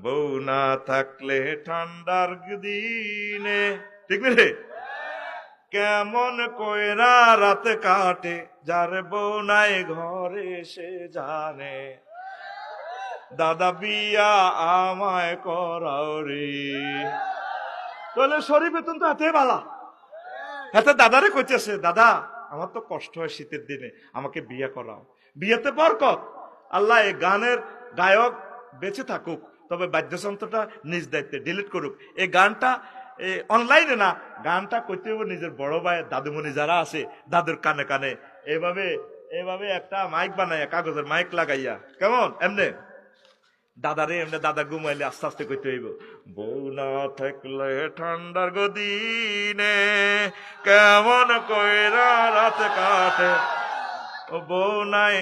বউ না থাকলে ঠান্ডার দিনে, ঠিক না রে? কেমন কইরা রাত কাটে, যার বউ নাই ঘরে সে জানে। দাদা বিয়া আমায় করাও রে। তাহলে শরীর বেতন তো হাতে বালা, হাতে দাদারে কইতেছে, দাদা আমার তো কষ্ট হয় শীতের দিনে, আমাকে বিয়ে করাও। বিয়েতে বরকত। আল্লাহ এই গানের গায়ক বেঁচে থাকুক, তবে বাদ্যযন্ত্রটা নিজ দায়িত্বে ডিলিট করুক। এই গানটা অনলাইনে না, গানটা করতে হবে নিজের বড় ভাই দাদুমণি যারা আছে, দাদুর কানে কানে এভাবে একটা মাইক বানাইয়া, কাগজের মাইক লাগাইয়া, কেমন এমনে দাদারে এমনি দাদা ঘুমাইলে আস্তে আস্তে করতে হইব, বউ না থাকলে ঠান্ডার গদিনে কেমন কইরা রাত কাটে। ও বউ নাই,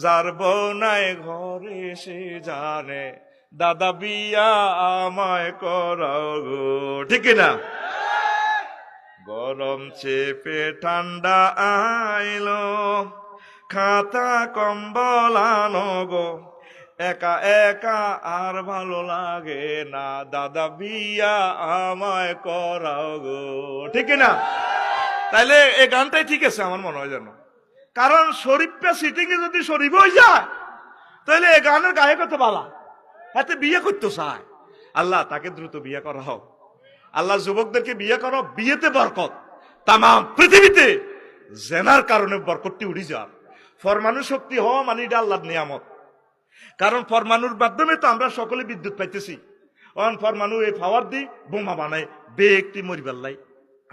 যার বউ নাই ঘরে সে জানে। দাদা বিয়া আমায় করাও গো, ঠিক না? গরম চেপে ঠান্ডা আইলো, খাতা কম্বল আনো গো, একা একা আর ভালো লাগে না। দাদা বিয়া আমায় করাও গো, ঠিক না? তাইলে এই গানটাই ঠিক আছে আমার মনে হয় যেন, কারণ শরীফটা সিটিং এ যদি শরীফ হয়ে যায়, তাহলে এই গানের গায়ক তো বালা, হাতে বিয়ে করতে চায়। আল্লাহ তাকে দ্রুত বিয়ে করা হোক। আল্লাহ যুবকদেরকে বিয়ে করো, বিয়েতে বরকত। তাম পৃথিবীতে জেনার কারণে বরকতটি উড়ি যার। ফরমানু শক্তি হওয়া মানে এটা আল্লাহর নিয়ামত। কারণ ফরমানুর মাধ্যমে তো আমরা সকলে বিদ্যুৎ পাইতেছি। ফরমানু এই পাওয়ার দি বোমা বানায়, ব্যক্তি মরিবার লাই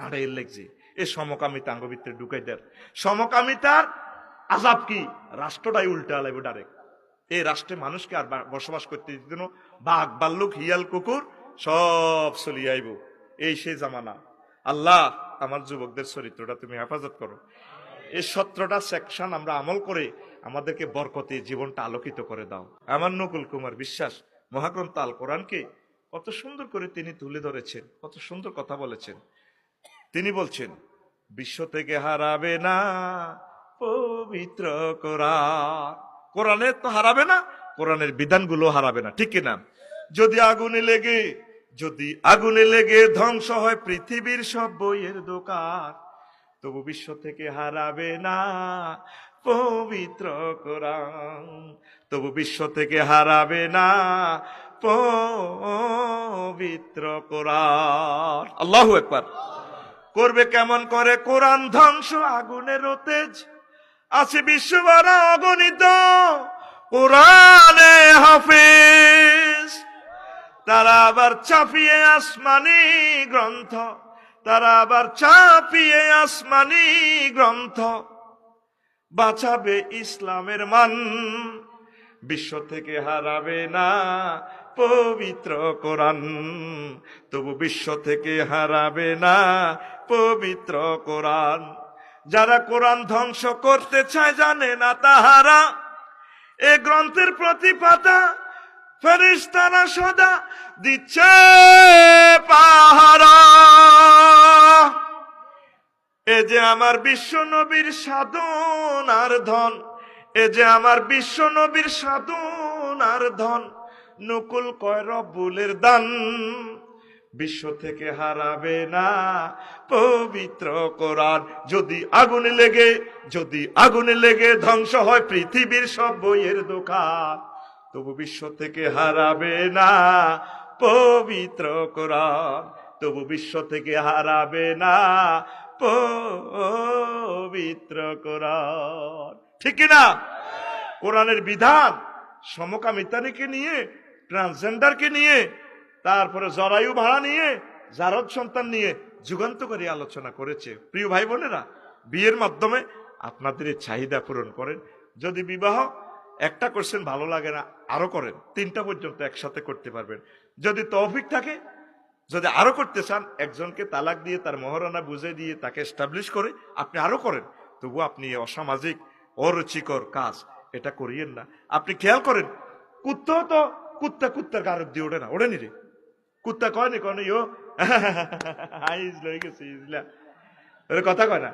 আড়াই লাগছে। এই সমকামিতা আঙ্গ ভিতরে ঢুকাই দেয়। সমকামিতার আজাব কি? রাষ্ট্রটাই উল্টা লাগবে ডাইরেক্ট। এই রাষ্ট্রে মানুষকে আর বসবাস করতে দিত না। বাঘ ভাল্লুক হিয়াল কুকুর সব চলিয়ে আইব। এই সেই জামানা। আল্লাহ আমার যুবকদের চরিত্রটা তুমি হেফাজত করো। এই 17টা সেকশন আমরা আমল করে আমাদেরকে বরকতে জীবনটা আলোকিত করে দাও। আমার নকুল কুমার বিশ্বাস মহাগ্রন্থ আল কোরআনকে কত সুন্দর করে তিনি তুলে ধরেছেন, কত সুন্দর কথা বলেছেন। তিনি বলছেন, বিশ্ব থেকে হারাবে না পবিত্র কোরআন। কোরআনের তো হারাবে না, কোরআনের বিধানগুলো হারাবে না, ঠিক কিনা? যদি আগুনে লেগে ধ্বংস হয় পৃথিবীর সব বইয়ের দোকান, তবু বিশ্ব থেকে হারাবে না পবিত্র কোরআন। তবু বিশ্ব থেকে হারাবে না পবিত্র কোরআন। আল্লাহু আকবার। করবে কেমন করে কোরআন ধ্বংস? আগুনের তেজ আছে বিশ্বভর অগণিত কোরআনে হাফেজ। তারা আবার চাপিয়ে আসমানি গ্রন্থ, বাঁচাবে ইসলামের মান। বিশ্ব থেকে হারাবে না পবিত্র কোরআন, তবু বিশ্ব থেকে হারাবে না পবিত্র কোরআন। যারা কোরআন ধ্বংস করতে চায় জানে না তাহারা এ গ্রন্থের প্রতি পাতা ফেরেশতারা সদা দিচ্ছে পাহারা। এ যে আমার বিশ্ব নবীর সাধনার ধন, এ যে আমার বিশ্ব নবীর সাধনার ধন, নকুল কয় রব্বুলের দান। বিশ্ব থেকে হারাবে না পবিত্র কোরআন। যদি আগুনে লেগে ধ্বংস হয় পৃথিবীর সব বইয়ের দোকান, তবু বিশ্ব থেকে হারাবে না পবিত্র কোরআন। তবু বিশ্ব থেকে হারাবে না পবিত্র কোরআন, ঠিক কিনা? কোরআনের বিধান সমকামিতাকে নিয়ে, ট্রান্সজেন্ডারকে নিয়ে, তারপরে জরায়ু ভাড়া নিয়ে, জারদ সন্তান নিয়ে যুগান্তকারী আলোচনা করেছে। প্রিয় ভাই বোনেরা, বিয়ের মাধ্যমে আপনাদের এই চাহিদা পূরণ করেন। যদি বিবাহ একটা করছেন ভালো লাগে না, আরো করেন, 3টা পর্যন্ত একসাথে করতে পারবেন। যদি তৌফিক থাকে, যদি আরো করতে চান, একজনকে তালাক দিয়ে তার মহারণা বুঝে দিয়ে তাকে এস্টাবলিশ করে আপনি আরো করেন। তবু আপনি অসামাজিক অরুচিকর কাজ এটা করিয়েন না। আপনি খেয়াল করেন, কুত্তার গারদ দিয়ে ওঠে না, ওঠেনি রে? কুত্তা কয়নি ইয়ো লই গেছে কথা কয় না।